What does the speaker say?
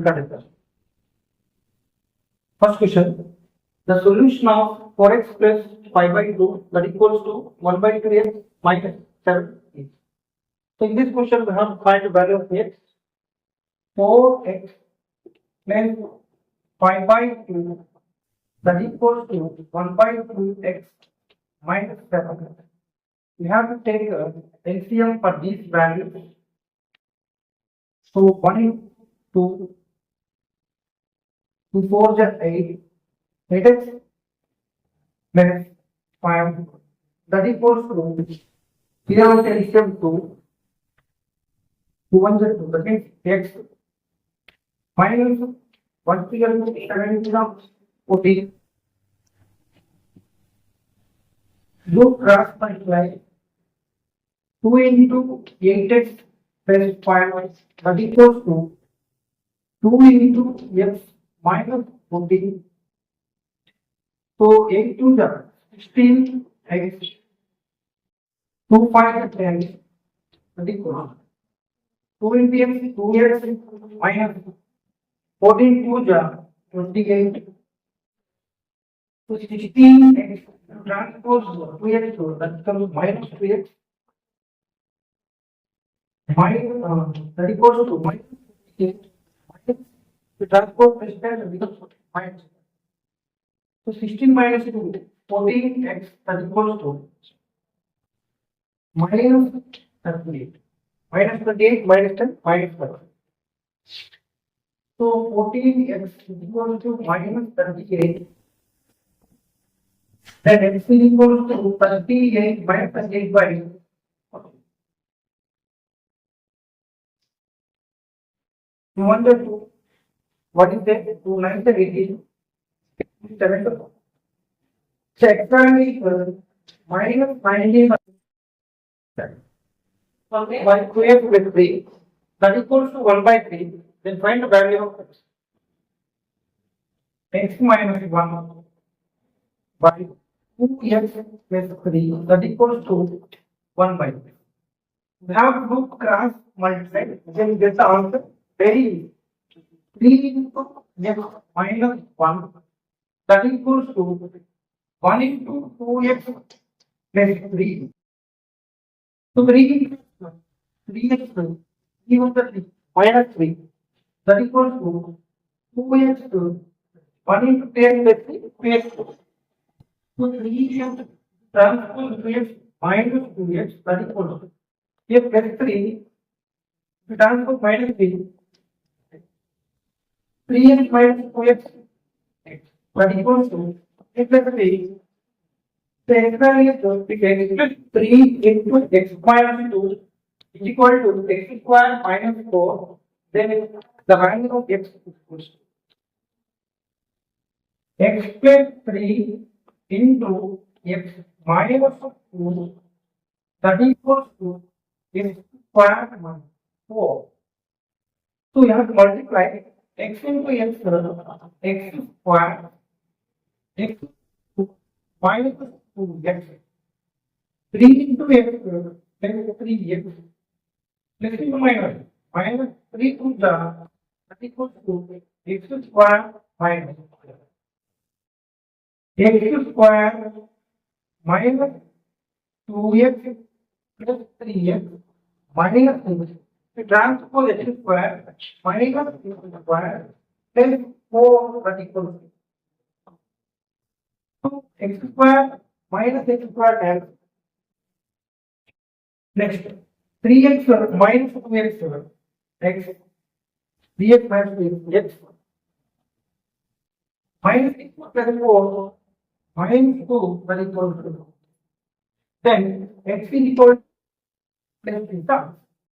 Got it. First question. The solution of 4x plus 5 by 2 that equals to 1 by 2x minus 7 is. So in this question we have to find the value of x. 4x plus 5 by 2 that equals to 1 by 2x minus 7. We have to take LCM for these values. So 1 2 2 4 is 8. 8x plus 5 that equals to here also LCM 2 1 is 2 that means x minus 1 3 is 7 14 do cross multiply 2 into 8x plus 5 that equals to 2 into x minus 14. So 8 to the 16 x 2 5 10 that equals 2 into x 2x minus 14 to the 28. So 16 x transpose 2x so that becomes minus 2x minus that equals to minus 8 minus the transpose plus becomes minus. So 16 minus 2 14x that equals to minus 38 minus 28 minus 10 minus 5. So 14x is equal to minus 38. Then x is equal to 38 minus 38 by 14. You wonder to what is that? 2 9 18 7 to 4. So x is minus 19 by 2x plus 3 that equals to 1 by 3. Then find the value of x. X minus 1 by 2x plus 3 that equals to 1 by 3. We have to cross multiply, then get the answer very easy. 3 into x minus 1 that equals to 1 into 2x plus 3. So 3 into 3x 3 over 3 minus 3 that equals to 2x 1 into 10 plus 3 2x. So 3 into transpose 2x minus 2x that equals to here plus 3 to transpose minus 3 3x minus 2x that equals to x plus 3. The x value is plus 3 into x minus 2 is equal to x square minus 4. Then the value of x equals to x plus 3 into x minus 2 that equals to x square minus 4. So you have to multiply x into x square x minus 2x 3 into x plus 3x plus into minus 3 to the that equals to x square minus x square minus 2x plus 3x minus 6 to transpose x square minus x square plus 4 that equals to x square minus x square and next 3x minus 2x x 3x minus 2x minus 6 plus 4 minus 2 that equals to then x is equal to plus 3 times